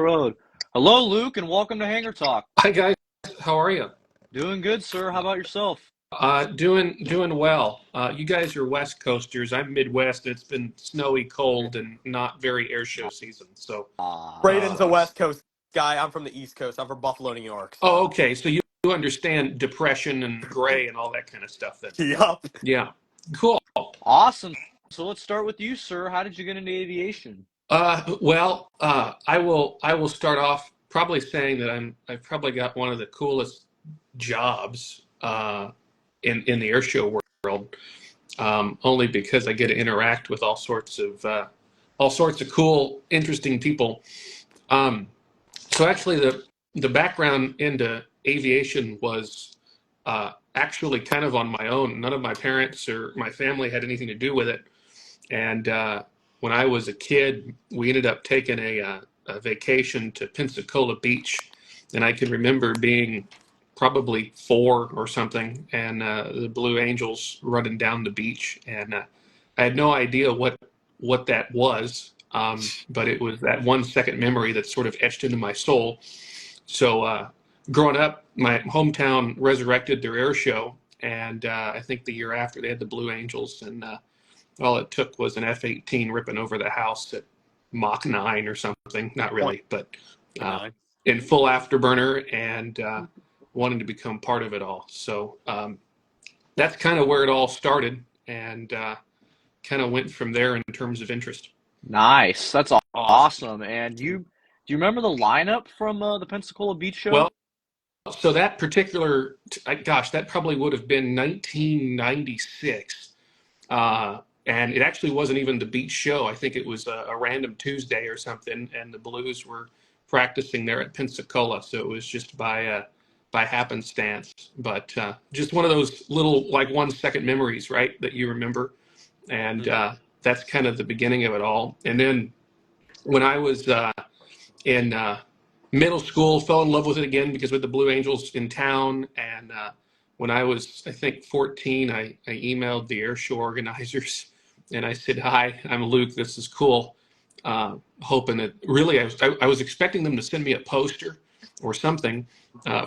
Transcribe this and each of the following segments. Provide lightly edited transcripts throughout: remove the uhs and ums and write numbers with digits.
road. Hello, Luke, and welcome to Hangar Talk. Hi guys, how are you? Doing good, sir. How about yourself? Doing well. You guys are West Coasters. I'm Midwest. It's been snowy, cold, and not very air show season. So, Ah, Braden's a uh, West Coast guy. I'm from the East Coast. I'm from Buffalo, New York. oh, So, okay. So you understand depression and gray and all that kind of stuff then. yup. Yeah, cool. awesome. So let's start with you, sir. How did you get into aviation? I will start off probably saying that I've probably got one of the coolest jobs in the air show world. Only because I get to interact with all sorts of cool, interesting people. Um, so actually, the background into aviation was actually kind of on my own. None of my parents or my family had anything to do with it. And when I was a kid, we ended up taking a vacation to Pensacola Beach, and I can remember being probably 4 or something, and the Blue Angels running down the beach, and I had no idea what that was, but it was that 1 second memory that sort of etched into my soul. So growing up, my hometown resurrected their air show, and I think the year after they had the Blue Angels, and all it took was an F-18 ripping over the house at Mach 9 or something. Not really, but uh, 29. in full afterburner, and wanting to become part of it all. So that's kind of where it all started, and kind of went from there in terms of interest. Nice. That's Awesome. awesome. And do you remember the lineup from the Pensacola Beach Well, show? so that particular, gosh, that probably would have been 1996. And it actually wasn't even the beach show. I think it was a random Tuesday or something, and the Blues were practicing there at Pensacola. So it was just by happenstance. But just one of those little like 1 second memories, right, that you remember, and Mhm. that's kind of the beginning of it all. And then when I was in middle school, fell in love with it again because with the Blue Angels in town. And when I was, I think, 14, I emailed the air show organizers and I said, "Hi, I'm Luke. This is cool." Hoping that really, I was expecting them to send me a poster or something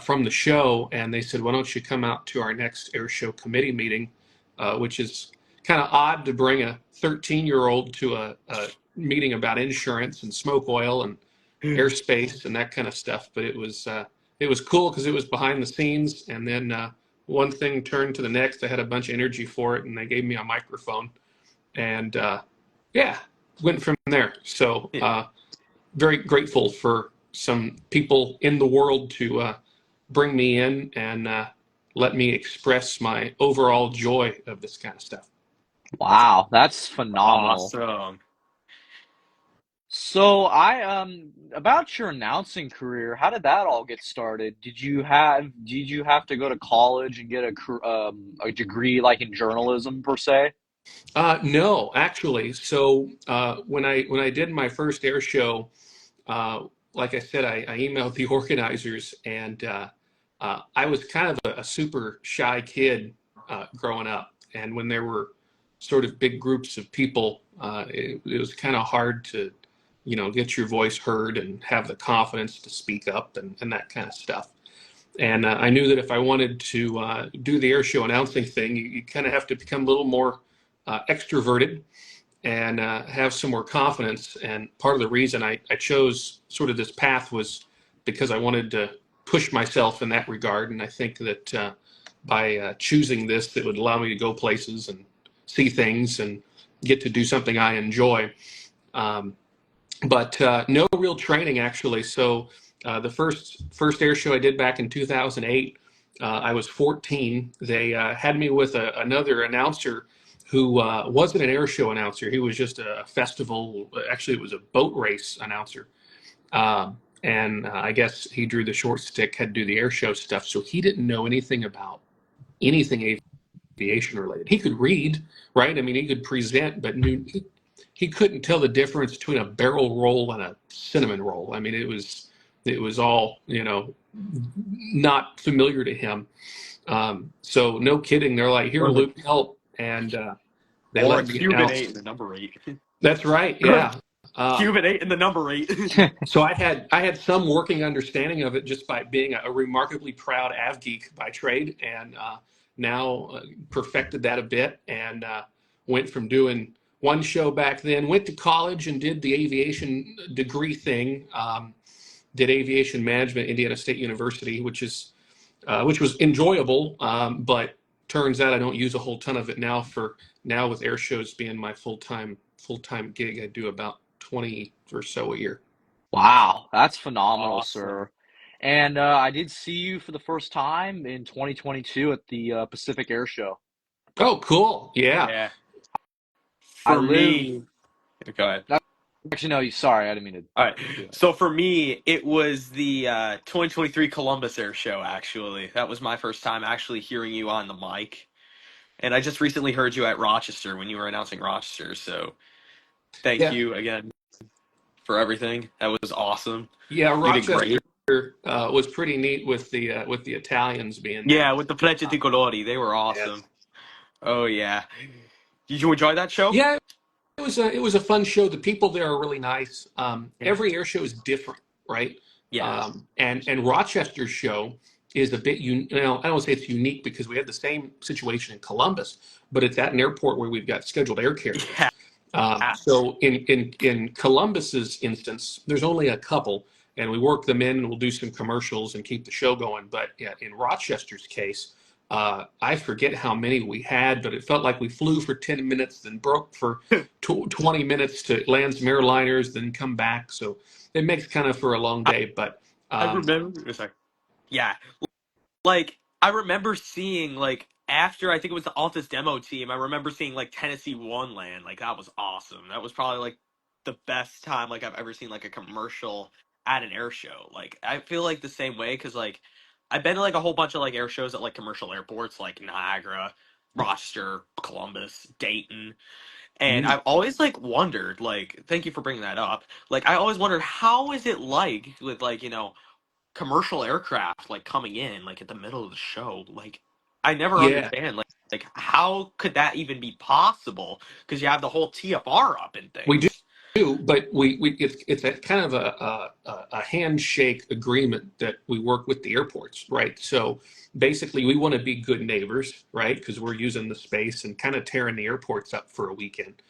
from the show. And they said, "Why don't you come out to our next air show committee meeting?" Which is kind of odd to bring a 13-year-old to a meeting about insurance and smoke oil and airspace and that kind of stuff. But it was cool because it was behind the scenes, and then one thing turned to the next. I had a bunch of energy for it, and they gave me a microphone, and yeah, went from there. So very grateful for some people in the world to bring me in and let me express my overall joy of this kind of stuff. That's Wow, that's phenomenal. awesome. So I about your announcing career, how did that all get started? Did you have to go to college and get a degree like in journalism per se? No, actually. So when I did my first air show, uh, like I said, I emailed the organizers, and I was kind of a super shy kid growing up. And when there were sort of big groups of people, it was kind of hard to, get your voice heard and have the confidence to speak up and that kind of stuff. And I knew that if I wanted to do the air show announcing thing, you kind of have to become a little more extroverted and have some more confidence. And part of the reason I chose sort of this path was because I wanted to push myself in that regard. And I think that by choosing this, it would allow me to go places and see things and get to do something I enjoy. Um, but no real training actually. So the first air show I did back in 2008, I was 14. They had me with another announcer who wasn't an air show announcer. He was just a festival. Actually, it was a boat race announcer. And I guess he drew the short stick, had to do the air show stuff. So he didn't know anything about anything aviation related. He could read, right? I mean, he could present, but he couldn't tell the difference between a barrel roll and a cinnamon roll. I mean, it was all not familiar to him. So no kidding. They're like, "Here, Or the Luke, help," and they or a let me Cuban announce. eight and the number eight. That's right. Yeah. Uh, Cuban 8 and the number 8. so I had some working understanding of it just by being a remarkably proud av geek by trade, and now perfected that a bit, and went from doing one show back then, went to college and did the aviation degree thing. Did aviation management at Indiana State University, which was enjoyable, but turns out I don't use a whole ton of it now. Now with air shows being my full time gig, I do about 20 or so a year. Wow, that's phenomenal, Awesome. sir. And I did see you for the first time in 2022 at the Pacific Air Show. Oh, cool. Yeah. Yeah. I For live. me, go ahead. Actually, no. You. Sorry, I didn't mean to All right. do that. So for me, it was the 2023 Columbus Air Show, actually. That was my first time actually hearing you on the mic. And I just recently heard you at Rochester when you were announcing Rochester. So thank Yeah. you again for everything. That was awesome. Yeah. You did Rochester great. was pretty neat with the Italians being there. Yeah, with the Frecce Uh, Tricolori. They were awesome. yes. Oh, yeah. Did you enjoy that show? Yeah. It was a fun show. The people there are really nice. Yeah. Every air show is different, right? Yes. And Rochester's show is a bit I don't want to say it's unique because we had the same situation in Columbus, but it's at an airport where we've got scheduled air carriers. Yes. So in Columbus's instance, there's only a couple, and we work them in, and we'll do some commercials and keep the show going. But yeah, in Rochester's case, I forget how many we had, but it felt like we flew for 10 minutes, then broke for 20 minutes to land some airliners, then come back. So it makes kind of for a long I, day. But I remember. Sorry. Yeah. Like I remember seeing like after I think it was the Altus demo team, I remember seeing like Tennessee One land. Like that was awesome. That was probably like the best time like I've ever seen like a commercial at an air show. Like I feel like the same way because like I've been to like a whole bunch of like air shows at like commercial airports like Niagara, Rochester, Columbus, Dayton, and mm, I've always like wondered like thank you for bringing that up. Like I always wondered how is it like with like commercial aircraft like coming in like at the middle of the show. Like I never yeah, understand like how could that even be possible? Because you have the whole TFR up and we things. do, but it's a kind of a handshake agreement that we work with the airports, right? So basically, we want to be good neighbors, right? Because we're using the space and kind of tearing the airports up for a weekend.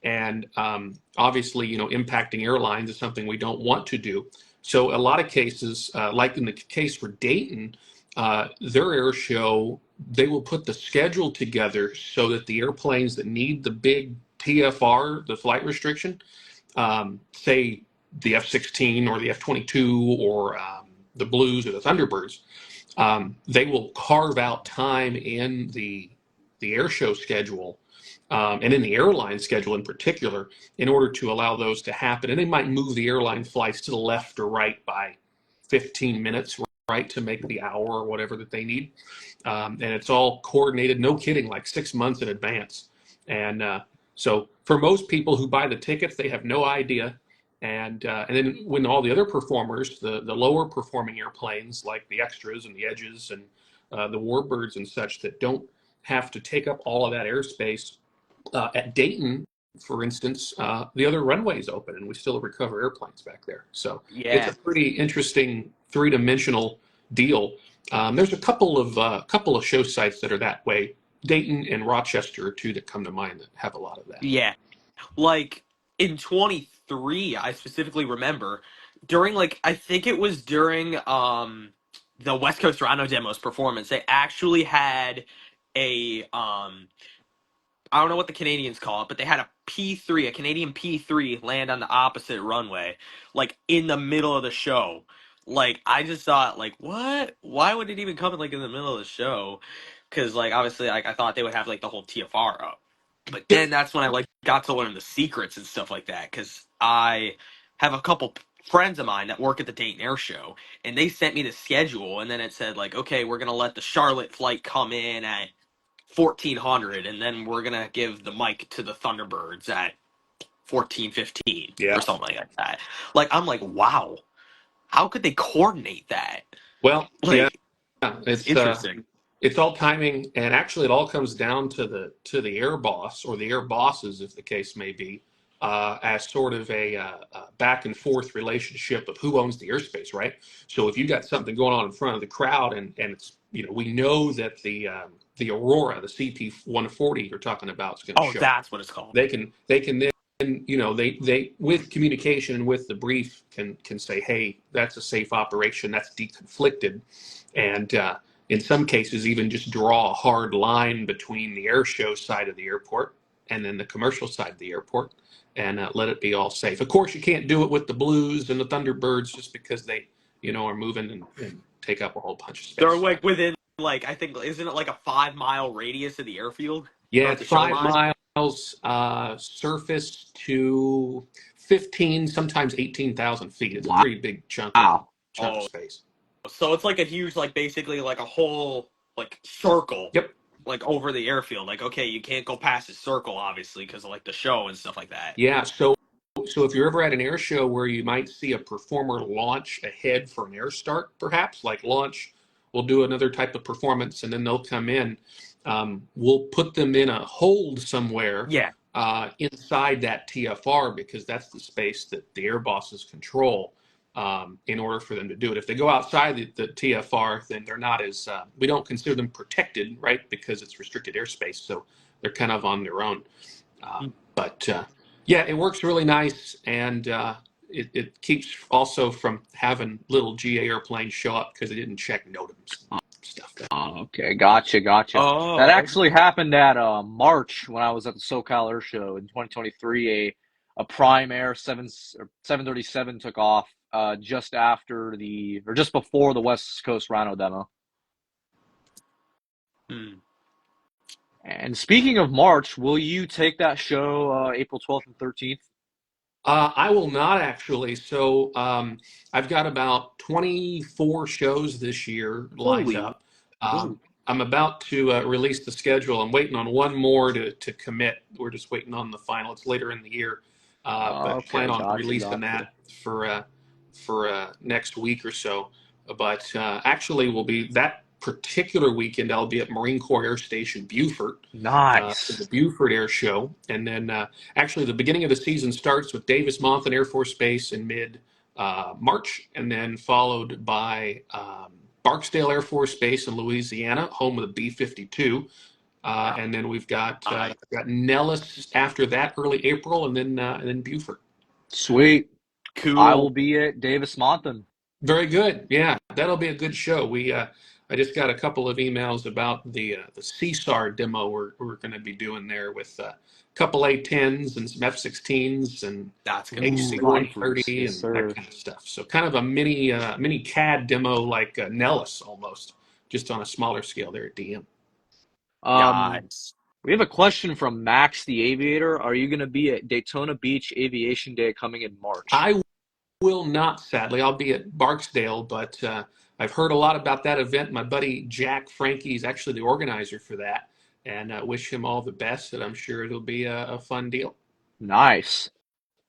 And obviously, impacting airlines is something we don't want to do. So a lot of cases, like in the case for Dayton, their air show, they will put the schedule together so that the airplanes that need the big TFR, the flight restriction, say the F-16 or the F-22 or the Blues or the Thunderbirds, they will carve out time in the air show schedule, and in the airline schedule in particular, in order to allow those to happen. And they might move the airline flights to the left or right by 15 minutes, right, to make the hour or whatever that they need. And it's all coordinated, no kidding, like 6 months in advance. And so for most people who buy the tickets, they have no idea. And then when all the other performers, the lower performing airplanes like the extras and the edges and the warbirds and such that don't have to take up all of that airspace, at Dayton, for instance, the other runway is open and we still recover airplanes back there. So it's a Yeah. pretty interesting three-dimensional deal. There's a couple of show sites that are that way. Dayton and Rochester are two that come to mind that have a lot of that. Yeah. Like in 23, I specifically remember during like I think it was during the West Coast Rhino demos performance, they actually had a I don't know what the Canadians call it, but they had a P3, a Canadian P3 land on the opposite runway, like in the middle of the show. Like I just thought, like, what? Why would it even come like in the middle of the show? Because like obviously, like I thought they would have like the whole TFR up, but then Yep. that's when I like got to learn the secrets and stuff like that. Because I have a couple friends of mine that work at the Dayton Air Show, and they sent me the schedule, and then it said like, okay, we're gonna let the Charlotte flight come in at 1400 and then we're gonna give the mic to the Thunderbirds at 1415 or Yeah. something like that. Like I'm like, wow, how could they coordinate that? Well, yeah. Like it's It's interesting. it's all timing, and actually, it all comes down to the air boss or the air bosses, if the case may be, as sort of a back and forth relationship of who owns the airspace, right? So if you got something going on in front of the crowd, and it's, we know that the Aurora, the CP-140 you're talking about, is going to Oh, show up. that's what it's called. They can then, they with communication and with the brief can say, hey, that's a safe operation, that's deconflicted, and in some cases even just draw a hard line between the air show side of the airport and then the commercial side of the airport, and let it be all safe. Of course, you can't do it with the Blues and the Thunderbirds just because they, are moving and take up a whole bunch of They're space. like within, like, I think, isn't it like a 5 mile radius of the airfield or Yeah, like it's the show line? 5 miles surface to 15, sometimes 18,000 feet. It's a Wow. pretty big chunk of Oh, space. so it's like a huge, like, basically like a whole like circle, Yep. like over the airfield. Like, okay, you can't go past the circle, obviously, because of like the show and stuff like that. Yeah. So if you're ever at an air show where you might see a performer launch ahead for an air start, perhaps like launch, we'll do another type of performance, and then they'll come in. We'll put them in a hold somewhere Yeah. inside that TFR, because that's the space that the air bosses control, in order for them to do it. If they go outside the TFR, then they're not as, we don't consider them protected, right? Because it's restricted airspace. So they're kind of on their own. But yeah, it works really nice, and it keeps also from having little GA airplanes show up because they didn't check NOTAMs and stuff. Okay, gotcha. That Oh, actually happened at March when I was at the SoCal Air Show in 2023. A Prime Air 737 took off just after or just before the West Coast Rhino demo. hmm. And speaking of March, will you take that show April 12th and 13th? I will not actually. So I've got about 24 shows this year lined Holy. up. I'm about to release the schedule. I'm waiting on one more to commit. We're just waiting on the final. It's later in the year, but plan Okay, on gotcha, releasing gotcha. that for next week or so. But actually, will be that particular weekend. I'll be at Marine Corps Air Station Beaufort for the Nice. Beaufort Air Show, and then actually the beginning of the season starts with Davis-Monthan Air Force Base in mid March, and then followed by Barksdale Air Force Base in Louisiana, home of the B-52. And then we've got Nellis after that, early April, and then Beaufort. Sweet. I will Cool. be at Davis-Monthan. Very good. Yeah, that'll be a good show. I just got a couple of emails about the CSAR demo we're going to be doing there with a couple A-10s and some F-16s and That's an gonna be sweet. Wipers. HC-130 Yes, and that sir. kind of stuff. So kind of a mini CAD demo like Nellis almost, just on a smaller scale there at DM. Um, Nice. we have a question from Max the Aviator. Are you going to be at Daytona Beach Aviation Day coming in March? I will not, sadly. I'll be at Barksdale, but I've heard a lot about that event. My buddy Jack Frankie is actually the organizer for that, and wish him all the best. And I'm sure it'll be a fun deal. Nice.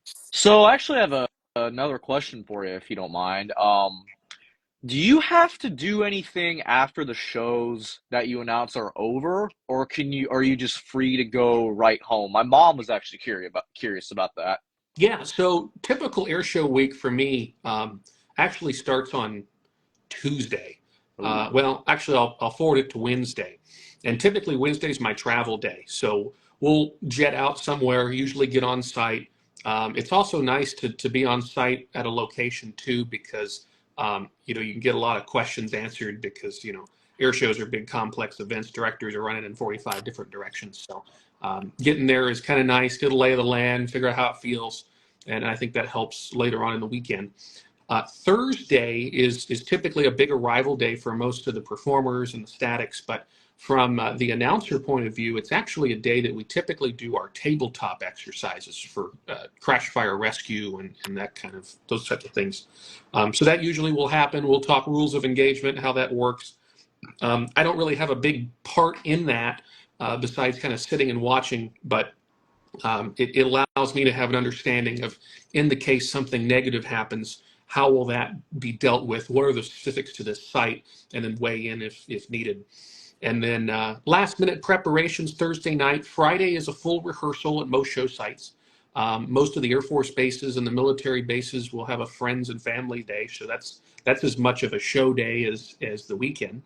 So I actually have another question for you, if you don't mind. Do you have to do anything after the shows that you announce are over, or are you just free to go right home? My mom was actually curious about that. Yeah, so typical air show week for me actually starts on Tuesday. Ooh, Well, actually, I'll forward it to Wednesday. And typically, Wednesday's my travel day. So we'll jet out somewhere, usually get on site. It's also nice to be on site at a location too, because you can get a lot of questions answered because, air shows are big, complex events. Directors are running in 45 different directions. So getting there is kind of nice, get a lay of the land, figure out how it feels. And I think that helps later on in the weekend. Thursday is typically a big arrival day for most of the performers and the statics, but from the announcer point of view, it's actually a day that we typically do our tabletop exercises for crash fire rescue and that kind of those types of things. So that usually will happen. We'll talk rules of engagement, how that works. I don't really have a big part in that besides kind of sitting and watching, but it allows me to have an understanding of, in the case something negative happens, how will that be dealt with? What are the specifics to this site? And then weigh in if needed. And then last minute preparations Thursday night. Friday is a full rehearsal at most show sites. Most of the Air Force bases and the military bases will have a friends and family day, so that's as much of a show day as the weekend.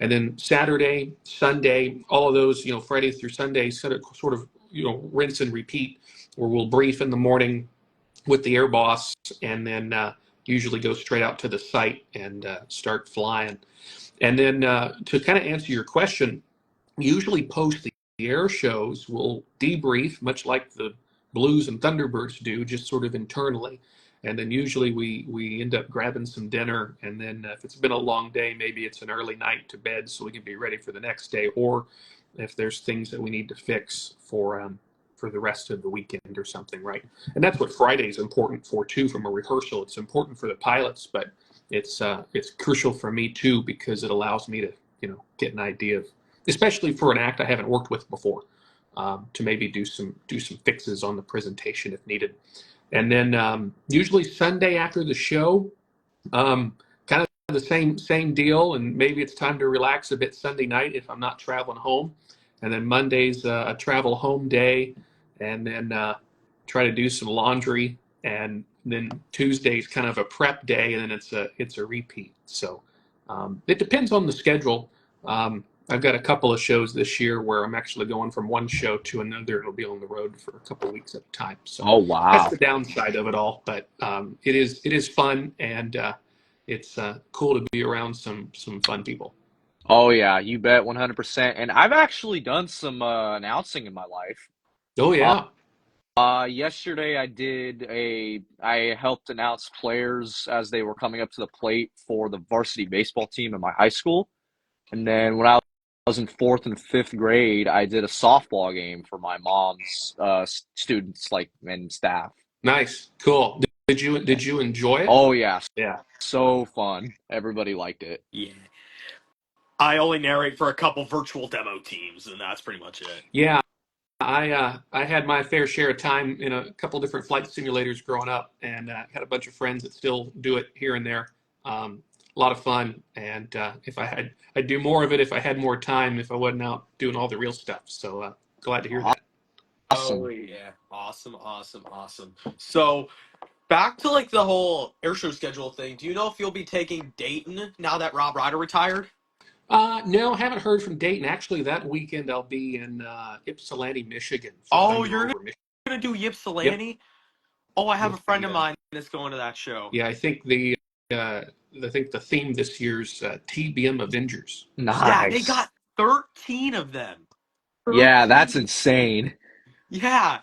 And then Saturday, Sunday, all of those, Friday through Sunday, sort of, rinse and repeat, where we'll brief in the morning with the air boss, and then usually go straight out to the site and start flying. And then to kind of answer your question, usually post the air shows, we'll debrief, much like the Blues and Thunderbirds do, just sort of internally. And then usually we end up grabbing some dinner, and then if it's been a long day, maybe it's an early night to bed so we can be ready for the next day, or if there's things that we need to fix for the rest of the weekend or something, right? And that's what Friday's important for too, from a rehearsal. It's important for the pilots, but it's crucial for me too, because it allows me to get an idea of, especially for an act I haven't worked with before, to maybe do some fixes on the presentation if needed. And then usually Sunday after the show, kind of the same deal, and maybe it's time to relax a bit Sunday night if I'm not traveling home. And then Monday's a travel home day, and then try to do some laundry. And then Tuesday's kind of a prep day, and then it's a repeat. So it depends on the schedule. I've got a couple of shows this year where I'm actually going from one show to another. It'll be on the road for a couple of weeks at a time. So Oh that's wow. the downside of it all. But it is fun, and it's cool to be around some fun people. Oh yeah, you bet 100%. And I've actually done some announcing in my life. Oh Uh, yeah, Yesterday I helped announce players as they were coming up to the plate for the varsity baseball team in my high school. And then when I was in fourth and fifth grade, I did a softball game for my mom's students, like, and staff. nice, cool. Did you enjoy it? Oh yeah, Yeah, so fun. Everybody liked it. Yeah. I only narrate for a couple virtual demo teams, and that's pretty much it. yeah. I had my fair share of time in a couple different flight simulators growing up, and had a bunch of friends that still do it here and there. A lot of fun, and if I'd do more of it if I had more time, if I wasn't out doing all the real stuff. So glad to hear that. Oh Awesome. yeah. Awesome, awesome, awesome. So back to like the whole airshow schedule thing. Do you know if you'll be taking Dayton now that Rob Ryder retired? No, haven't heard from Dayton. Actually, that weekend I'll be in Ypsilanti, Michigan for Oh, Thunder you're Over Michigan. gonna do Yep, Ypsilanti? Oh, I have a with friend the of mine that's going to that show. yeah, uh, I think the theme this year's TBM Avengers. So Yeah, they Nice. got 13 of them. Yeah, that's 13. insane. Yeah.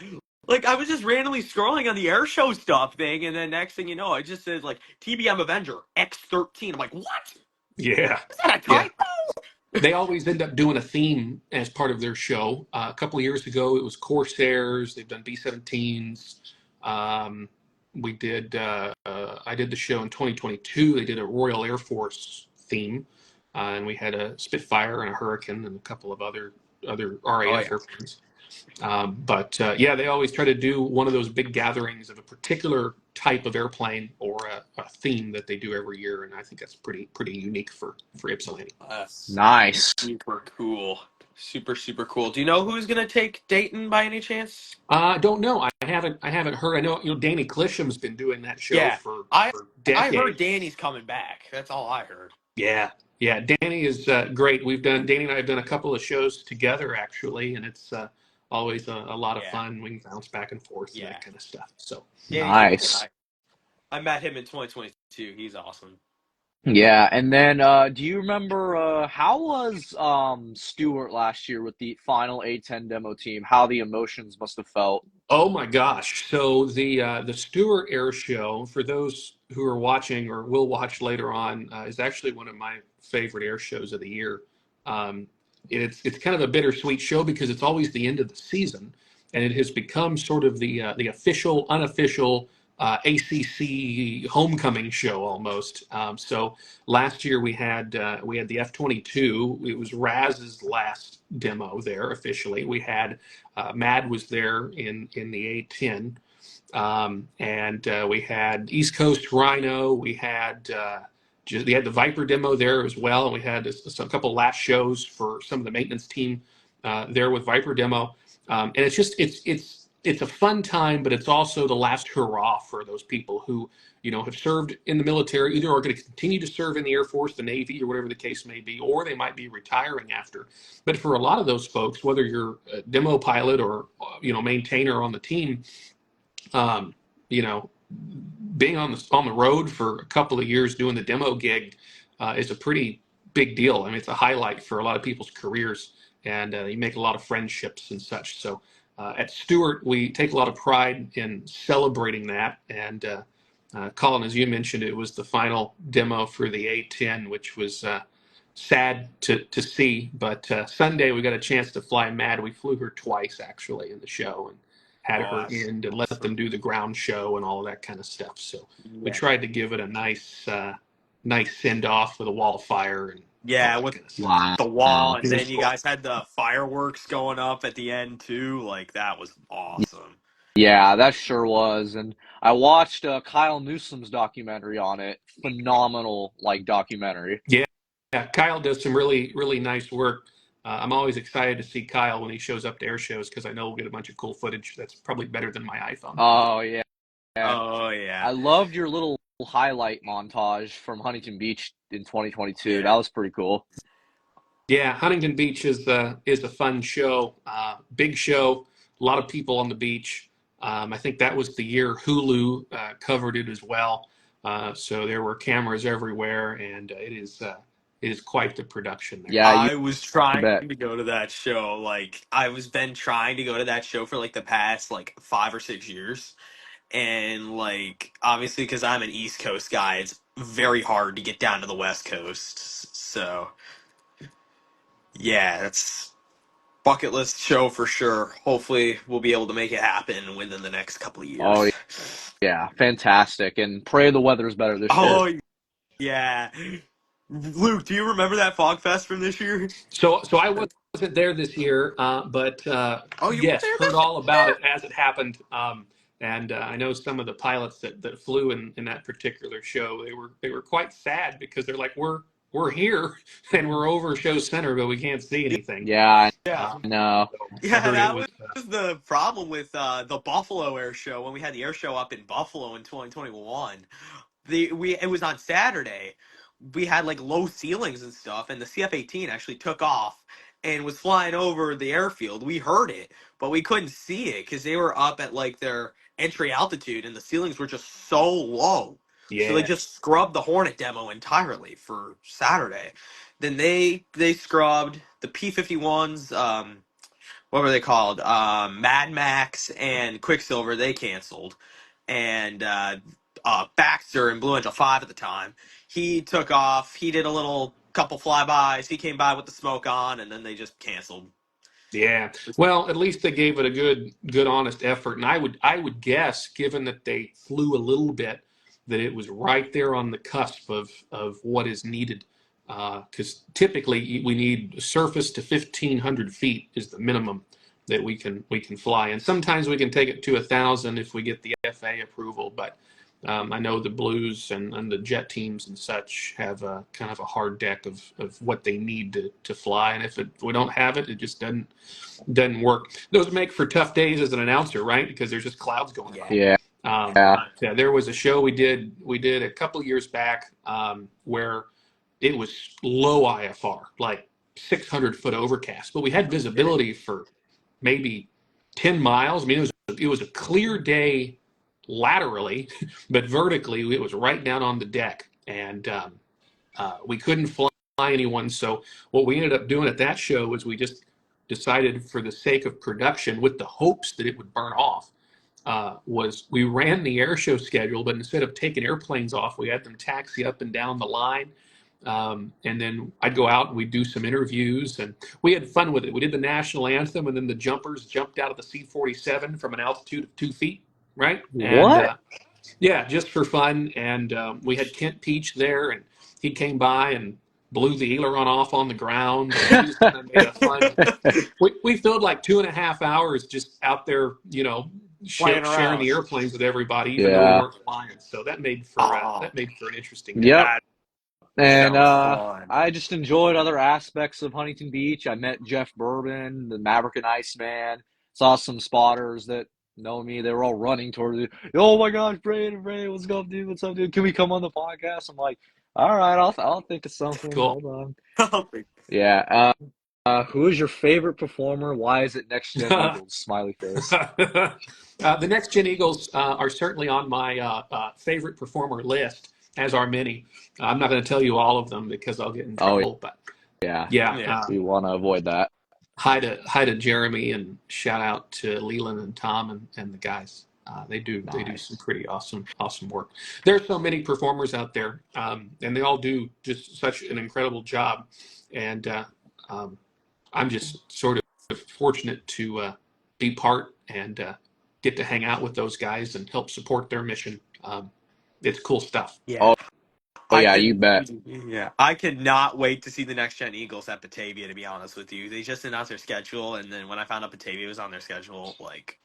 Like I was just randomly scrolling on the airshow stuff thing, and then next thing you know, it just says like TBM Avenger X13. I'm like, what? yeah, Is that a yeah. typo? They always end up doing a theme as part of their show. A couple of years ago, it was Corsairs. They've done B-17s. Um, I did the show in 2022. They did a Royal Air Force theme, and we had a Spitfire and a Hurricane and a couple of other Oh RAF yeah. airplanes. But yeah, they always try to do one of those big gatherings of a particular type of airplane or a theme that they do every year, and I think that's pretty unique for Ypsilanti. That's Nice. super cool. Super, super cool. Do you know who's gonna take Dayton by any chance? I don't know. I haven't heard. I know Danny Clisham's been doing that show Yeah. for I I heard decades. Danny's coming back. That's all I heard. Yeah, yeah. Danny is great. Danny and I have done a couple of shows together actually, and it's always a lot of Yeah. fun. We can bounce back and forth and Yeah. that kind of stuff. So Danny's a good Nice. guy. I met him in 2022. He's awesome. Yeah, and then do you remember how was Stewart last year with the final A10 demo team? How the emotions must have felt. oh my gosh! So the Stewart Air Show, for those who are watching or will watch later on, is actually one of my favorite air shows of the year. Um, it's kind of a bittersweet show because it's always the end of the season, and it has become sort of the official, unofficial ACC homecoming show almost. So last year we had the F-22. It was Raz's last demo there officially. We had Mad was there in the A10, and we had East Coast Rhino. We had the Viper demo there as well, and we had a couple last shows for some of the maintenance team there with Viper demo. And it's it's a fun time, but it's also the last hurrah for those people who, have served in the military, either are going to continue to serve in the Air Force, the Navy, or whatever the case may be, or they might be retiring after. But for a lot of those folks, whether you're a demo pilot or, maintainer on the team, um, you know, being on the road for a couple of years doing the demo gig is a pretty big deal. I mean, it's a highlight for a lot of people's careers, and you make a lot of friendships and such. So at Stewart, we take a lot of pride in celebrating that. And Colin, as you mentioned, it was the final demo for the A10, which was sad to see. But Sunday, we got a chance to fly Mad. We flew her twice, actually, in the show, and had Oh, her that's in to let them do the ground show and all of that kind of stuff. So we yeah. tried to give it a nice send off with a wall of fire and all Yeah, that with kind of stuff. Wow. the wall, and It was then you cool. guys had the fireworks going up at the end too. Like that was awesome. Yeah, that sure was. And I watched Kyle Newsom's documentary on it. Phenomenal, like, documentary. Yeah, yeah. Kyle does some really, really nice work. I'm always excited to see Kyle when he shows up to air shows because I know we'll get a bunch of cool footage that's probably better than my iPhone. Oh, yeah. Oh yeah, I loved your little highlight montage from Huntington Beach in 2022. That yeah. was pretty cool. Yeah, Huntington Beach is a fun show, big show, a lot of people on the beach. I think that was the year Hulu covered it as well. So there were cameras everywhere, and it is quite the production there. Yeah, you I was trying bet. to go to that show. Like I was been trying to go to that show for like the past like 5 or 6 years, and like obviously because I'm an East Coast guy, it's very hard to get down to the West Coast. So yeah, that's bucket list show for sure. Hopefully, we'll be able to make it happen within the next couple of Oh, years. yeah. Fantastic. And pray the weather's better this year. Oh yeah, Luke, do you remember that Fog Fest from this year? So I wasn't there this year, but Oh, you were yes, there heard this all about year? it as it happened. And I know some of the pilots that flew in that particular show. They were quite sad because they're like, we're here and we're over show center, but we can't see anything. Yeah, Yeah, I know. So I yeah, heard it that was. was the problem with the Buffalo Air Show when we had the air show up in Buffalo in 2021. It was on Saturday. We had like low ceilings and stuff, and the CF-18 actually took off and was flying over the airfield. We heard it, but we couldn't see it because they were up at like their entry altitude, and the ceilings were just so low. So they Yeah, just scrubbed the Hornet demo entirely for Saturday. Then they scrubbed the P-51s. What were they called? Mad Max and Quicksilver. They canceled, and Baxter in Blue Angel 5 at the time. He took off. He did a little couple flybys. He came by with the smoke on, and then they just canceled. yeah. Well, at least they gave it a good, honest effort. And I would guess, given that they flew a little bit, that it was right there on the cusp of what is needed. Because typically we need surface to 1,500 feet is the minimum that we can fly, and sometimes we can take it to 1,000 if we get the FAA approval. But I know the Blues and the jet teams and such have a kind of a hard deck of what they need to fly, and if we don't have it, it just doesn't work. Those make for tough days as an announcer, right? Because there's just clouds going Yeah. by. Yeah, yeah. Yeah, there was a show we did a couple years back where it was low IFR, like 600-foot overcast, but we had visibility for maybe 10 miles. I mean, it was a clear day laterally, but vertically it was right down on the deck, and we couldn't fly anyone. So what we ended up doing at that show was we just decided, for the sake of production, with the hopes that it would burn off, was we ran the air show schedule, but instead of taking airplanes off, we had them taxi up and down the line. And then I'd go out and we'd do some interviews, and we had fun with it. We did the national anthem, and then the jumpers jumped out of the C-47 from an altitude of 2 feet, right? And What? yeah, just for fun. And we had Kent Peach there, and he came by and blew the aileron off on the ground, and we just kind of made a fun. We filled like 2.5 hours just out there, Playing sharing the around. airplanes with everybody, even though we Yeah. weren't flying. So that made for Oh, an interesting day. Yep. that And sounds fun. I just enjoyed other aspects of Huntington Beach. I met Jeff Bourbon, the Maverick and Iceman. Saw some spotters that Know me, they were all running towards me. Oh my gosh, Brandon, what's up, dude? What's up, dude? Can we come on the podcast? I'm like, all right, I'll think of something. Cool. Hold on. Yeah. Who is your favorite performer? Why is it Next Gen Eagles? Smiley face. The Next Gen Eagles are certainly on my favorite performer list, as are many. I'm not going to tell you all of them because I'll get in Oh trouble. But yeah, yeah, Yeah. we want to avoid that. hi to Jeremy and shout out to Leland and Tom and the guys. They do Nice. some pretty awesome work. There's so many performers out there, and they all do just such an incredible job. And um, I'm just sort of fortunate to be part and get to hang out with those guys and help support their mission. It's cool stuff. Yeah. Oh, oh I yeah, you could, bet. yeah, I could not wait to see the Next Gen Eagles at Batavia. To be honest with you, they just announced their schedule, and then when I found out Batavia was on their schedule, like,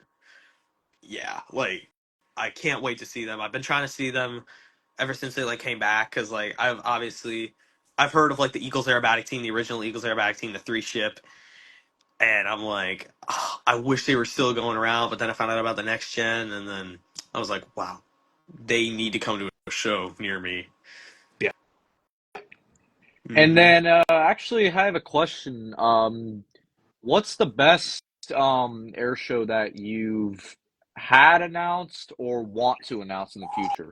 yeah, like, I can't wait to see them. I've been trying to see them ever since they like came back because like I've heard of like the Eagles aerobatic team, the original Eagles aerobatic team, the three ship, and I'm like, oh, I wish they were still going around. But then I found out about the Next Gen, and then I was like, wow, they need to come to a show near me. Yeah. And Hmm. then actually, I have a question. What's the best air show that you've had announced or want to announce in the future?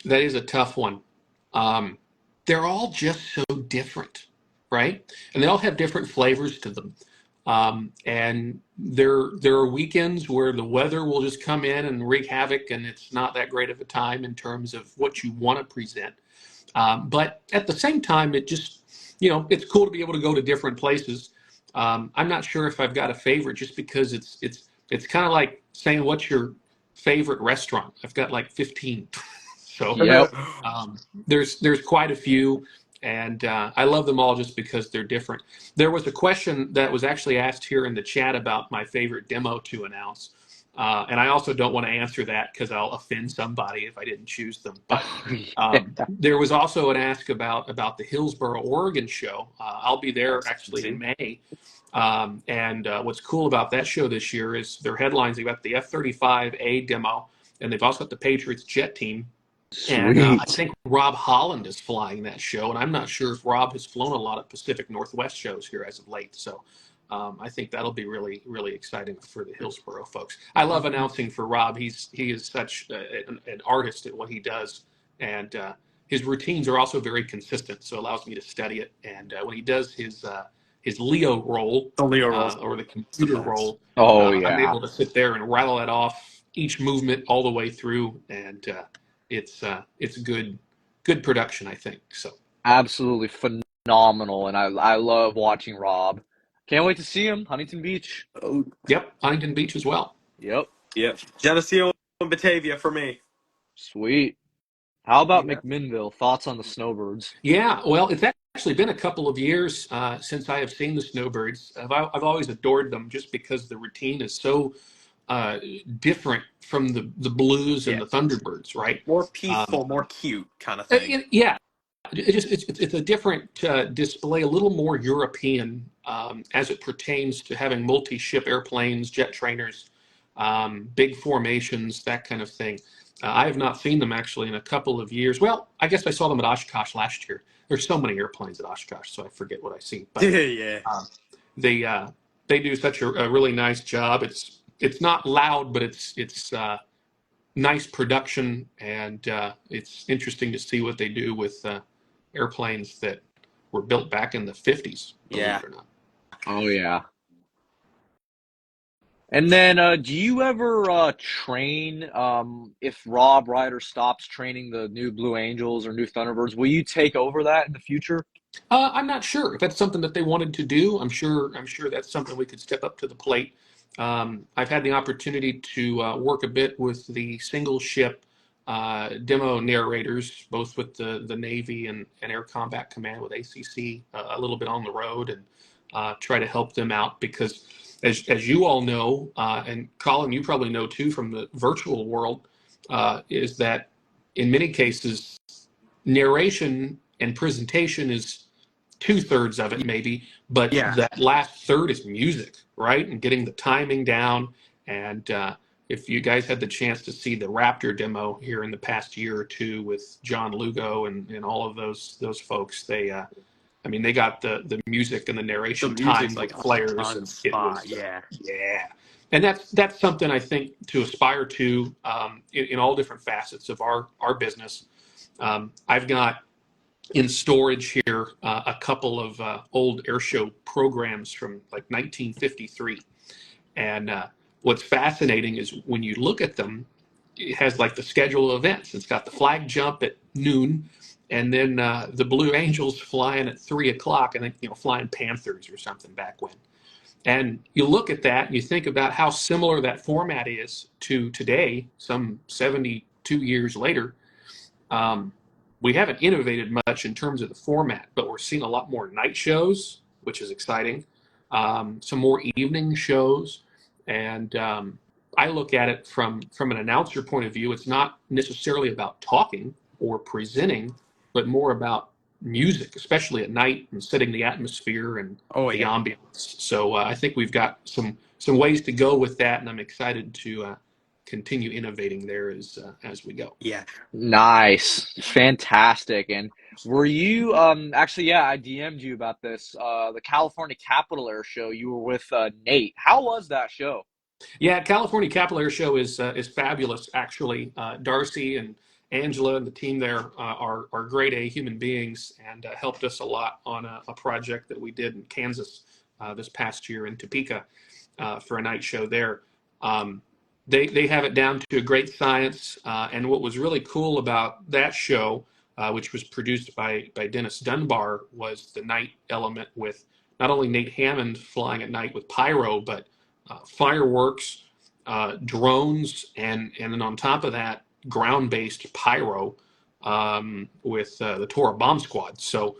That is a tough one. Um, they're all just so different, right? And they all have different flavors to them. And there are weekends where the weather will just come in and wreak havoc, and it's not that great of a time in terms of what you want to present. But at the same time, it just, it's cool to be able to go to different places. I'm not sure if I've got a favorite just because it's kind of like saying what's your favorite restaurant. I've got like 15. So Yep. there's quite a few, and I love them all just because they're different. There was a question that was actually asked here in the chat about my favorite demo to announce, and I also don't want to answer that because I'll offend somebody if I didn't choose them. But Yeah. there was also an ask about the Hillsboro, Oregon show. I'll be there actually in May. And what's cool about that show this year is their headlines. They've got the F-35A demo, and they've also got the Patriots jet team. And I Sweet. think Rob Holland is flying that show, and I'm not sure if Rob has flown a lot of Pacific Northwest shows here as of late. So I think that'll be really, really exciting for the Hillsboro folks. I love announcing for Rob. He is such an artist at what he does, and his routines are also very consistent, so it allows me to study it. And when he does his Leo roll The Leo rolls or the the computer best. roll, Oh I'm yeah. able to sit there and rattle it off each movement all the way through, and it's good production, I think. So Absolutely phenomenal. And I love watching Rob. Can't wait to see him. Huntington Beach. Oh, yep, Huntington Beach as well. Yep. yeah, Geneseo and Batavia for me. Sweet. How about Yeah. McMinnville? Thoughts on the snowbirds? Yeah, well, it's actually been a couple of years since I have seen the Snowbirds. I've always adored them just because the routine is so uh, different from the Blues and Yeah, the Thunderbirds, right? more Um, peaceful, more cute kind of thing. yeah, it's a different display, a little more European as it pertains to having multi-ship airplanes, jet trainers, big formations, that kind of thing. I have not seen them actually in a couple of years. Well, I guess I saw them at Oshkosh last year. There's so many airplanes at Oshkosh, so I forget what I see. But Yeah, um, they uh, they do such a really nice job. It's not loud, but it's nice production, and it's interesting to see what they do with airplanes that were built back in the 50s, believe yeah. it or not. Oh yeah. And then do you ever train if Rob Ryder stops training the new Blue Angels or new Thunderbirds, will you take over that in the future? I'm not sure if that's something that they wanted to do. I'm sure that's something we could step up to the plate. I've had the opportunity to work a bit with the single ship demo narrators, both with the Navy and Air Combat Command with ACC, a little bit on the road, and try to help them out because, as you all know, and Colin, you probably know too from the virtual world, is that in many cases narration and presentation is 2/3 of it maybe, but Yeah. that last third is music, right? And getting the timing down. And if you guys had the chance to see the Raptor demo here in the past year or two with John Lugo and all of those folks, I mean, they got the music and the The narration music's timed like with flares, on and it spot. was, Yeah. yeah. And that's something I think to aspire to in all different facets of our business. I've got in storage here a couple of old Airshow programs from like 1953. And what's fascinating is when you look at them, it has like the schedule of events. It's got the flag jump at noon, and then the Blue Angels flying at 3 o'clock. I think, flying Panthers or something back when. And you look at that and you think about how similar that format is to today, some 72 years later. Um, we haven't innovated much in terms of the format, but we're seeing a lot more night shows, which is exciting. Some more evening shows, and I look at it from an announcer point of view. It's not necessarily about talking or presenting, but more about music, especially at night, and setting the atmosphere and Oh the yeah. ambiance. So I think we've got some ways to go with that, and I'm excited to continue innovating there as we go. Yeah. Nice. Fantastic. And were you actually, yeah, I DM'd you about this. The California Capital Air Show, you were with Nate. How was that show? Yeah, California Capital Air Show is fabulous. Actually, Darcy and Angela and the team there are grade A human beings, and helped us a lot on a project that we did in Kansas this past year in Topeka for a night show there. Um, they have it down to a great science, and what was really cool about that show, which was produced by Dennis Dunbar, was the night element with not only Nate Hammond flying at night with pyro, but fireworks, drones, and then on top of that, ground-based pyro with the Tora Bomb Squad. So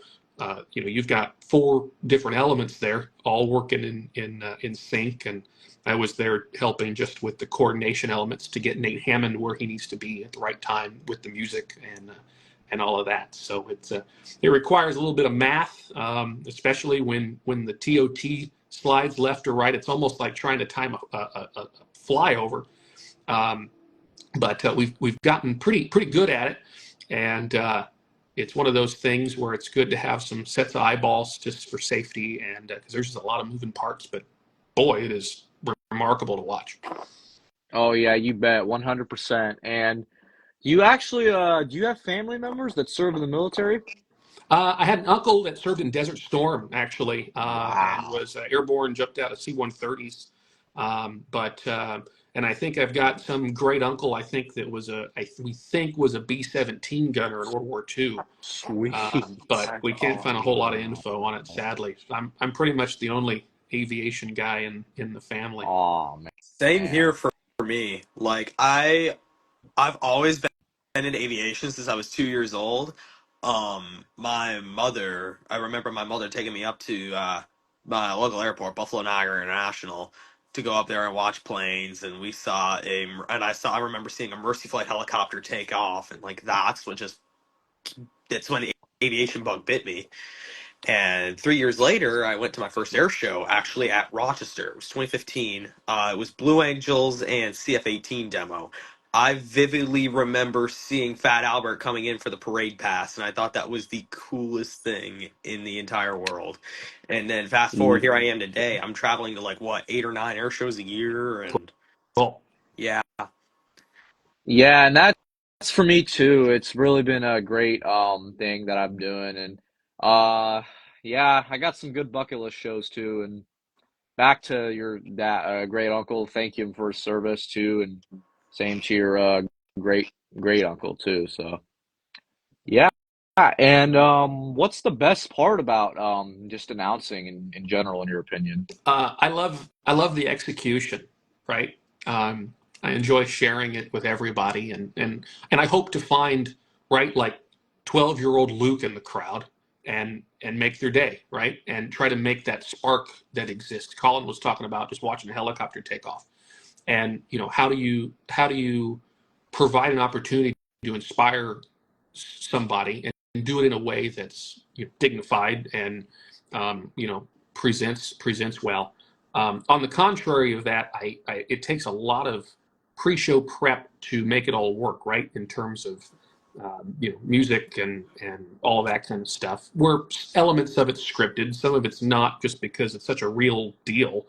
you've got four different elements there, all working in sync. And I was there helping just with the coordination elements to get Nate Hammond where he needs to be at the right time with the music and all of that. So it requires a little bit of math, especially when the TOT slides left or right. It's almost like trying to time a flyover. Um, but we've gotten pretty good at it, and it's one of those things where it's good to have some sets of eyeballs just for safety, and because there's just a lot of moving parts. But boy, it is remarkable to watch. Oh yeah, you bet, 100%. And you actually do you have family members that serve in the military? I had an uncle that served in Desert Storm, actually, and Wow. was airborne, jumped out of C-130s. But and I think I've got some great uncle. I think that we think was a B-17 gunner in World War II. Sweet. But we can't find a whole lot of info on it, sadly. I'm pretty much the only aviation guy in the family. Oh Same here man. for me. Like I've always been in aviation since I was 2 years old. I remember my mother taking me up to my local airport, Buffalo Niagara International, to go up there and watch planes. And I remember seeing a Mercy Flight helicopter take off, and like that's when the aviation bug bit me. And 3 years later, I went to my first air show actually at Rochester. It was 2015. It was Blue Angels and CF-18 demo. I vividly remember seeing Fat Albert coming in for the parade pass, and I thought that was the coolest thing in the entire world. And then fast forward, here I am today. I'm traveling to like what, 8 or 9 air shows a year, and Cool. yeah, Yeah, and that's for me too. It's really been a great thing that I'm doing, and uh yeah, I got some good bucket list shows too. And back to your that great uncle, thank him for his service too, and same to your great great uncle too. So yeah. And what's the best part about just announcing in general, in your opinion? I love the execution, right? Um, I enjoy sharing it with everybody, and I hope to find right like 12-year-old Luke in the crowd and make their day, right? And try to make that spark that exists. Colin was talking about just watching a helicopter take off, and how do you provide an opportunity to inspire somebody do it in a way that's dignified and presents well. On the contrary of that, it takes a lot of pre-show prep to make it all work, right? In terms of music and all that kind of stuff. Where elements of it's scripted, some of it's not, just because it's such a real deal.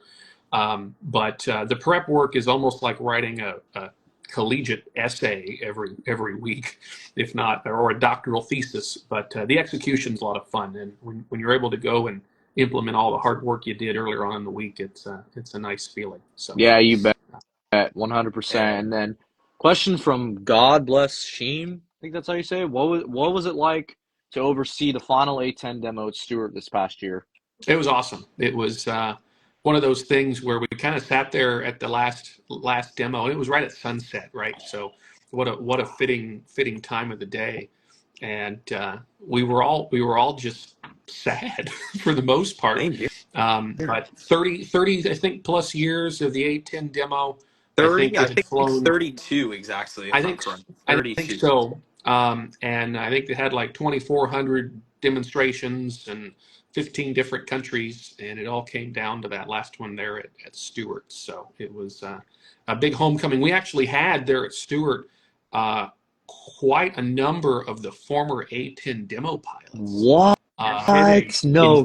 But the prep work is almost like writing a collegiate essay every week, if not, or a doctoral thesis. But the execution's a lot of fun, and when you're able to go and implement all the hard work you did earlier on in the week, it's a nice feeling. So Yeah, you bet, Yeah. 100%. And then question from God Bless Sheem, I think that's how you say it. What was it like to oversee the final A10 demo at Stewart this past year? it was awesome. It was one of those things where we kind of sat there at the last demo, and it was right at sunset, right? So what a fitting time of the day, and we were all just sad for the most part. Same here. But 30 I think plus years of the A10 demo, I 30, think I it had think it's flown. 32 exactly, I if I'm think correct. I think 32. so. And I think they had like 2,400 demonstrations in 15 different countries, and it all came down to that last one there at Stewart. So it was a big homecoming. We actually had there at Stewart uh, quite a number of the former A10 demo pilots, What? kidding, No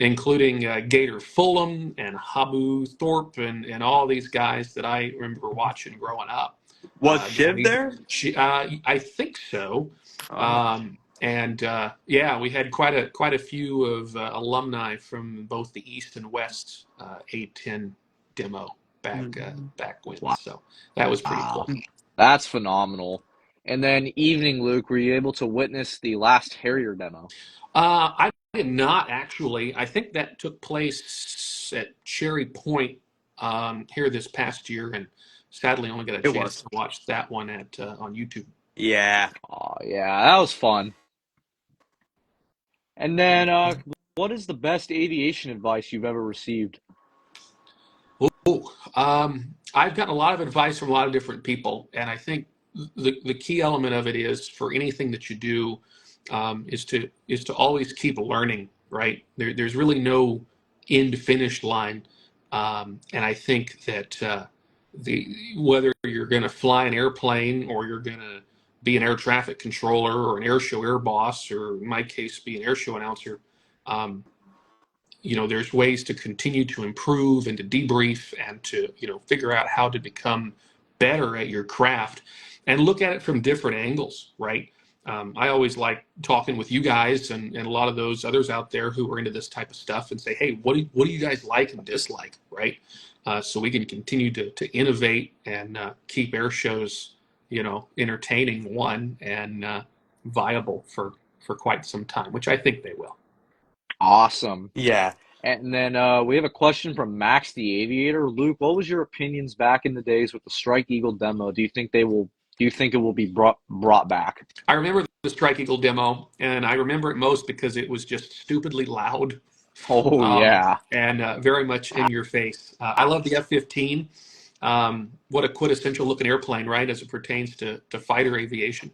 including kidding. Gator Fulham and Habu Thorpe and all these guys that I remember watching growing up. Was Shiv there? I think so. Oh. And yeah, we had quite a few of alumni from both the East and West A10 demo back when. So that was pretty Wow, cool. that's phenomenal. And then evening, Luke, were you able to witness the last Harrier demo? I did not actually. I think that took place at Cherry Point here this past year, and sadly only got a It chance was. to watch that one on YouTube. Yeah. Oh, yeah, that was fun. And then, what is the best aviation advice you've ever received? Oh, I've gotten a lot of advice from a lot of different people, and I think the key element of it is, for anything that you do, is to always keep learning. Right? There's really no end finish line, and I think that the whether you're going to fly an airplane, or you're going to be an air traffic controller, or an air show air boss, or in my case, be an air show announcer. Um, there's ways to continue to improve and to debrief and to figure out how to become better at your craft, and look at it from different angles, right? I always like talking with you guys and a lot of those others out there who are into this type of stuff, and say, hey, what do you guys like and dislike, right? So we can continue to innovate and keep air shows entertaining, one, and viable for quite some time, which I think they will. Awesome. Yeah. And then we have a question from Max the Aviator. Luke, what was your opinions back in the days with the Strike Eagle demo? Do you think they will? Do you think it will be brought back? I remember the Strike Eagle demo, and I remember it most because it was just stupidly loud, Oh yeah. and very much in your face. I love the F-15. What a quintessential looking airplane, right, as it pertains to fighter aviation.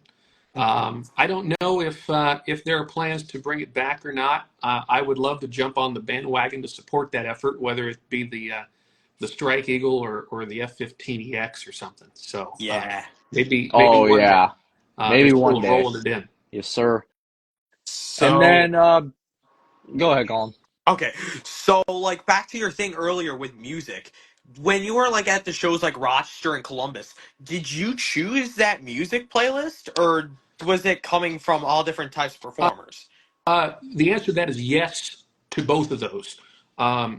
I don't know if there are plans to bring it back or not. I would love to jump on the bandwagon to support that effort, whether it be the Strike Eagle or the F-15EX or something. So Yeah. maybe Oh one day. yeah. Maybe They're one still day. rolling it in. Yes, sir. And So, then go ahead, Colin. okay. So, like, back to your thing earlier with music. When you were, like, at the shows like Rochester and Columbus, did you choose that music playlist, or was it coming from all different types of performers? The answer to that is yes to both of those.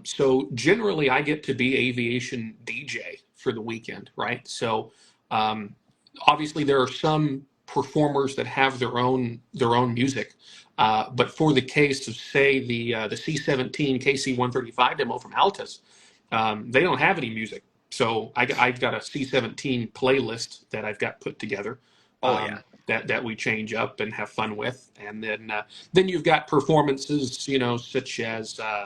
So generally, I get to be aviation DJ for the weekend, right? So um, obviously, there are some performers that have their own music, but for the case of, say, the C-17 KC-135 demo from Altus, they don't have any music. So I've got a C-17 playlist that I've got put together. Oh, yeah. That we change up and have fun with, and then you've got performances, such as The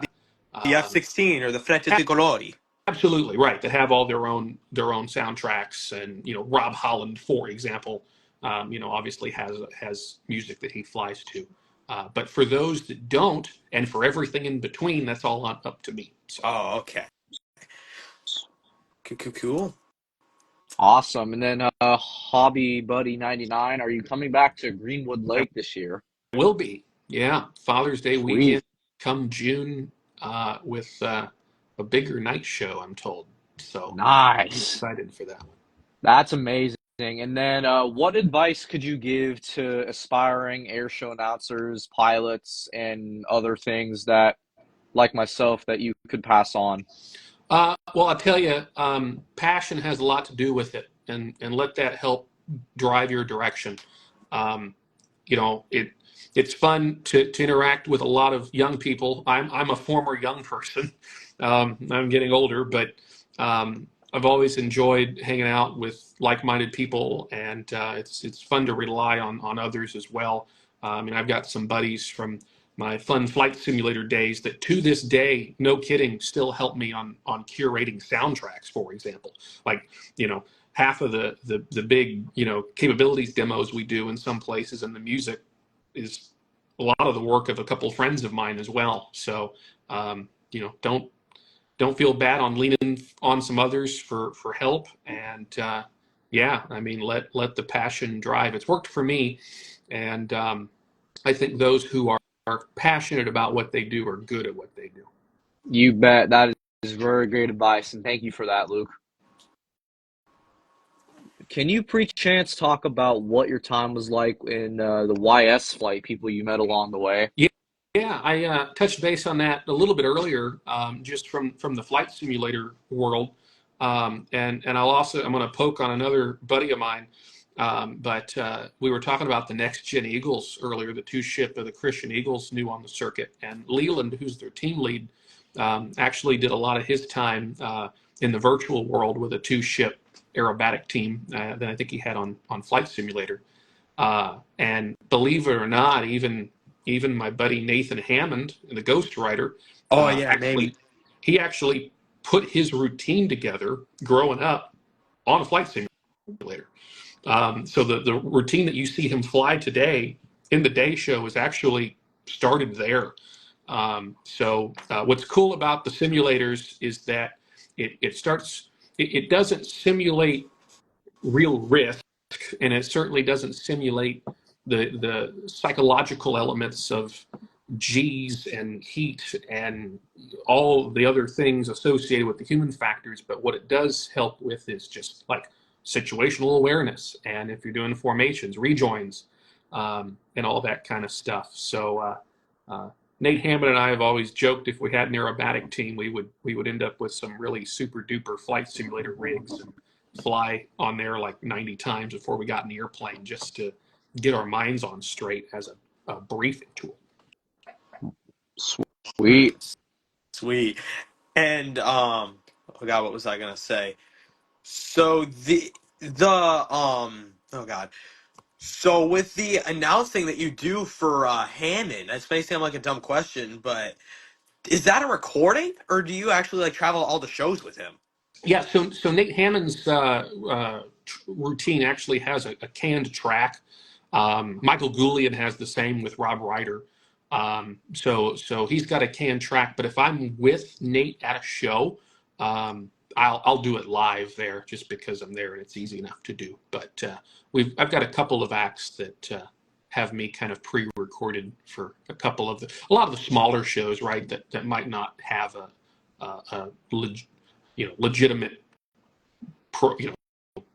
um, F-16 or the Frecce Tricolori. absolutely right, that have all their own soundtracks, and Rob Holland, for example, obviously has music that he flies to. But for those that don't, and for everything in between, that's all up to me. So. Oh, okay. Cool. Awesome. And then Hobby Buddy 99, are you coming back to Greenwood Lake this year? Will be, yeah. Father's Day weekend Sweet. come June with a bigger night show, I'm told. So I'm Nice. excited for that one. That's amazing. And then what advice could you give to aspiring air show announcers, pilots, and other things that, like myself, that you could pass on? Well, I'll tell you, passion has a lot to do with it, and let that help drive your direction. Um, it's fun to interact with a lot of young people. I'm a former young person. I'm getting older, but I've always enjoyed hanging out with like-minded people, and it's fun to rely on others as well. I mean, I've got some buddies from my fun flight simulator days that to this day, no kidding, still help me on curating soundtracks, for example. Like, half of the big, capabilities demos we do in some places, and the music is a lot of the work of a couple of friends of mine as well. So, don't feel bad on leaning on some others for help. And yeah, I mean, let the passion drive. It's worked for me, and I think those who are passionate about what they do are good at what they do. You bet. That is very great advice, and thank you for that, Luke. Can you pre-chance talk about what your time was like in the YS flight, people you met along the way? Yeah, I touched base on that a little bit earlier, just from the flight simulator world, and I'm going to poke on another buddy of mine, but we were talking about the next gen Eagles earlier, the two ship of the Christian Eagles new on the circuit, and Leland, who's their team lead, actually did a lot of his time in the virtual world with a two ship aerobatic team that I think he had on flight simulator, and believe it or not, even my buddy Nathan Hammond, the ghostwriter, Oh yeah, name. actually he actually put his routine together growing up on a flight simulator. So the routine that you see him fly today in the day show is actually started there. So what's cool about the simulators is that it doesn't simulate real risk, and it certainly doesn't simulate the psychological elements of G's and heat and all the other things associated with the human factors. But what it does help with is just like situational awareness, and if you're doing formations, rejoins, and all that kind of stuff. So Nate Hammond and I have always joked if we had an aerobatic team, we would end up with some really super duper flight simulator rigs and fly on there like 90 times before we got in the airplane, just to get our minds on straight as a briefing tool. Sweet. Sweet. And oh god, what was I gonna say? So oh god. So with the announcing that you do for Hammond, this may sound like a dumb question, but is that a recording, or do you actually like travel all the shows with him? Yeah, so Nate Hammond's routine actually has a canned track. Michael Goulian has the same with Rob Ryder. So he's got a canned track. But if I'm with Nate at a show, I'll do it live there just because I'm there and it's easy enough to do. But I've got a couple of acts that have me kind of pre-recorded for a lot of the smaller shows, right? That might not have a legitimate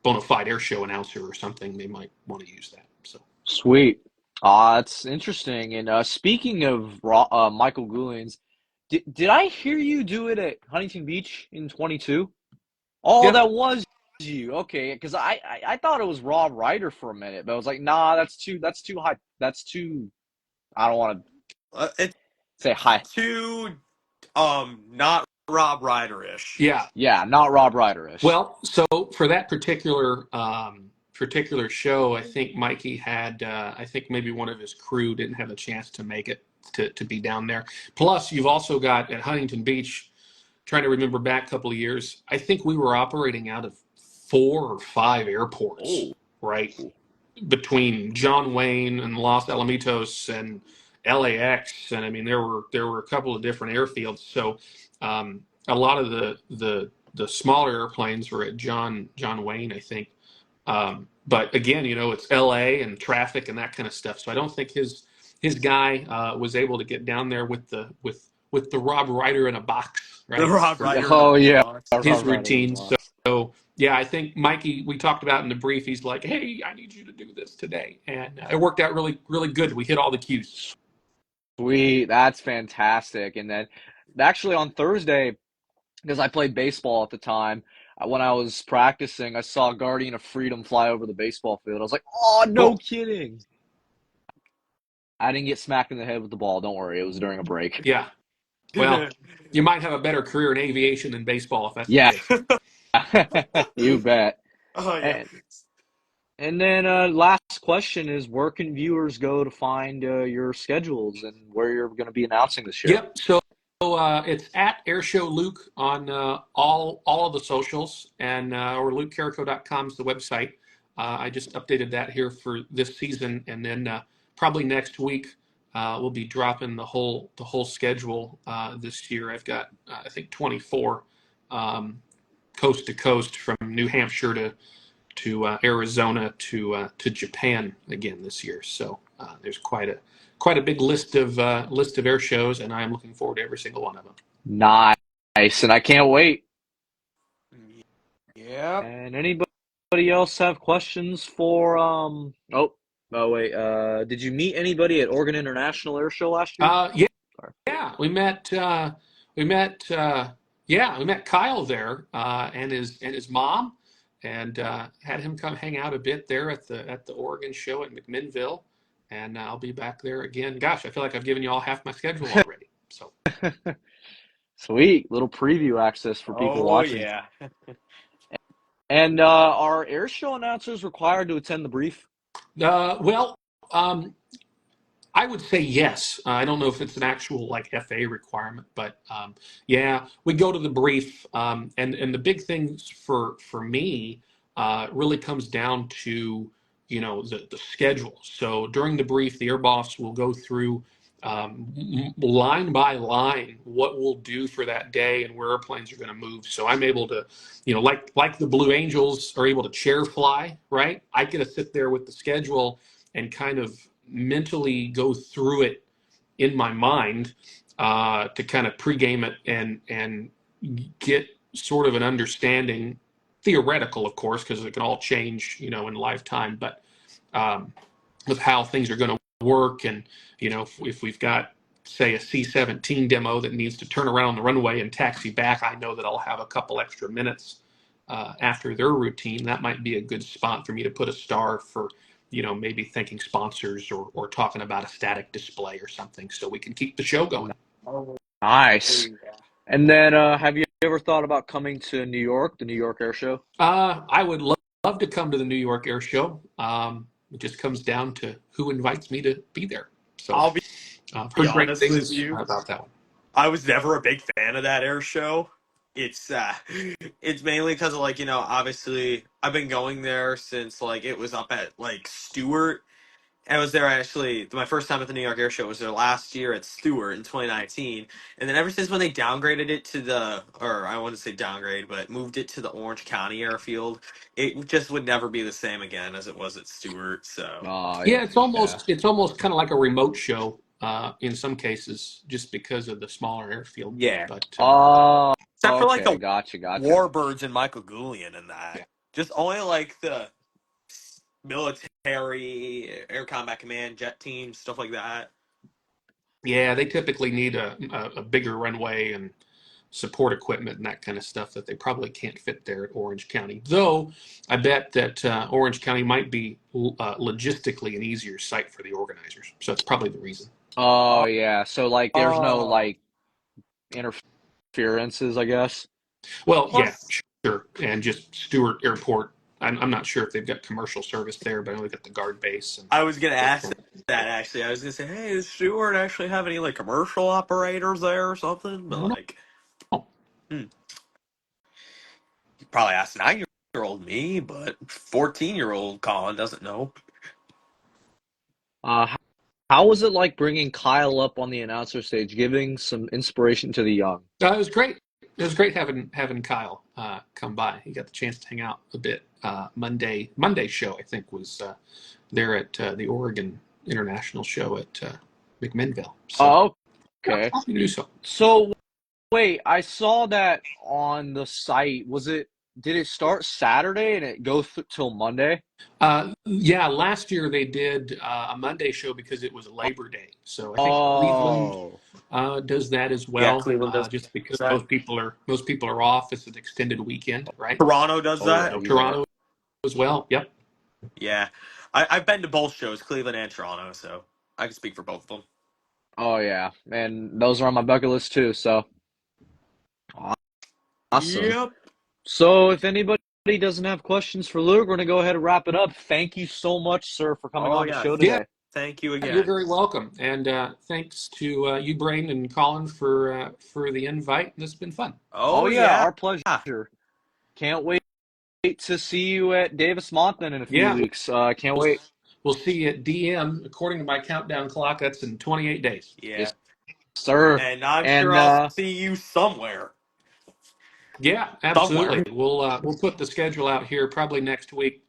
bona fide air show announcer or something. They might want to use that. So Sweet. That's interesting. And speaking of Michael Goulian's, did I hear you do it at Huntington Beach in 22? Oh, yeah, that was you. Okay, because I thought it was Rob Ryder for a minute, but I was like, nah, that's too high. That's too. I don't want to It's say high. too not Rob Ryder-ish. yeah. Yeah, not Rob Ryder-ish. Well, so for that particular show, I think Mikey had I think maybe one of his crew didn't have a chance to make it to be down there. Plus, you've also got at Huntington Beach. Trying to remember back a couple of years, I think we were operating out of 4 or 5 airports, Oh, right? between John Wayne and Los Alamitos and LAX, and I mean there were a couple of different airfields. So a lot of the smaller airplanes were at John Wayne, I think. But again, it's LA and traffic and that kind of stuff. So I don't think his guy was able to get down there with the Rob Ryder in a box, The right? Rob For Ryder Oh yeah, box. his Rough Riders routine. box. So yeah, I think Mikey, we talked about in the brief, he's like, hey, I need you to do this today. And it worked out really, really good. We hit all the cues. Sweet, that's fantastic. And then actually on Thursday, because I played baseball at the time, when I was practicing, I saw Guardian of Freedom fly over the baseball field. I was like, oh, no Cool. kidding. I didn't get smacked in the head with the ball. Don't worry, it was during a break. Yeah. Well, you might have a better career in aviation than baseball if that's the Yeah, case. you bet. Oh yeah. And and then last question is, where can viewers go to find your schedules and where you're going to be announcing this year? Yep. So it's at Airshow Luke on all of the socials, and or LukeCarrico.com is the website. I just updated that here for this season, and then probably next week we'll be dropping the whole schedule this year. I've got I think 24 coast to coast from New Hampshire to Arizona to Japan again this year. So there's quite a big list of air shows, and I'm looking forward to every single one of them. Nice, and I can't wait. Yeah. And anybody else have questions for oh wait, did you meet anybody at Oregon International Air Show last year? Yeah, Sorry. yeah, we met Kyle there and his mom, and had him come hang out a bit there at the Oregon show at McMinnville, and I'll be back there again. Gosh, I feel like I've given you all half my schedule already. So Sweet, little preview access for people Oh watching. yeah. And are air show announcers required to attend the brief? well, um, I would say yes. I don't know if it's an actual like FA requirement, but yeah, we go to the brief, and the big things for me really comes down to the schedule. So during the brief, the air boss will go through line by line what we'll do for that day and where airplanes are going to move. So I'm able to, like the Blue Angels are able to chair fly, right? I get to sit there with the schedule and kind of mentally go through it in my mind to kind of pregame it and get sort of an understanding, theoretical, of course, because it can all change, in lifetime, but of how things are going to work. And, if we've got, say, a C-17 demo that needs to turn around on the runway and taxi back, I know that I'll have a couple extra minutes after their routine. That might be a good spot for me to put a star for, maybe thanking sponsors or talking about a static display or something so we can keep the show going. Nice. And then have you ever thought about coming to New York, the New York Air Show? I would love to come to the New York Air Show. It just comes down to who invites me to be there. So I'll be I've heard great honest with things you. about that one. I was never a big fan of that air show. It's it's mainly because of obviously I've been going there since it was up at Stewart. I was there actually. My first time at the New York Air Show was there last year at Stewart in 2019, and then ever since when they downgraded it to or I wouldn't say downgrade, but moved it to the Orange County Airfield, it just would never be the same again as it was at Stewart. So Oh Yeah, yeah. it's almost kind of like a remote show in some cases, just because of the smaller airfield. yeah, But Oh, except for okay, the gotcha. Warbirds and Michael Goulian and that, yeah, just only the military air combat command jet teams, stuff like that. yeah, they typically need a bigger runway and support equipment and that kind of stuff that they probably can't fit there at Orange County. Though I bet that Orange County might be logistically an easier site for the organizers. So that's probably the reason. Oh yeah. So there's no Oh, interferences, I guess. Well, yeah, plus sure. And just Stewart Airport. I'm not sure if they've got commercial service there, but I know they've got the guard base and I was gonna so ask forth. that actually. I was gonna say, hey, does Stewart actually have any commercial operators there or something? But No. hmm, you probably ask 9-year-old me, but 14-year-old Colin doesn't know. Uh, how was it like bringing Kyle up on the announcer stage, giving some inspiration to the young? It was great. It was great having Kyle come by. He got the chance to hang out a bit. Monday show I think was there at the Oregon International Show at McMinnville. So Oh, yeah, okay. happy to do so. So wait, I saw that on the site. Did it start Saturday and it go till Monday? Yeah, last year they did a Monday show because it was Labor Day. So I think Cleveland Oh, does that as Yeah, well, Cleveland does just because that. most people are off. It's an extended weekend, right? Toronto does oh yeah, that. So you're right. Toronto as well. Yep. Yeah, I've been to both shows, Cleveland and Toronto, so I can speak for both of them. Oh yeah, and those are on my bucket list too. So awesome. Yep. So if anybody doesn't have questions for Luke, we're gonna go ahead and wrap it up. Thank you so much, sir, for coming Oh on the yeah. show Yeah, today. Thank you you're again. very welcome. And thanks to you, Brain and Colin, for the invite. This has been fun. Oh Oh yeah, yeah. our pleasure. Can't wait to see you at Davis Monthan in a few Yeah, weeks. Can't we'll wait. we'll see you at DM. According to my countdown clock, that's in 28 days. Yeah. Yes, sir. And I'm sure And I'll see you somewhere. Yeah, Somewhere. absolutely. We'll put the schedule out here probably next week.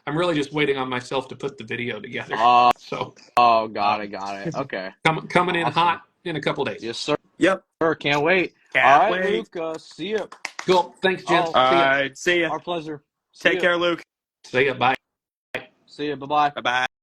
I'm really just waiting on myself to put the video together. uh, So oh, Uh, got it. Okay, coming in awesome. hot in a couple days. Yes, sir. yep. Can't wait. All Can't right, wait. Luke. See ya. Cool. Thanks, gents. Oh, All See ya. right. See ya. our pleasure. See Take ya. care, Luke. See ya. Bye. See ya. Bye bye. Bye bye.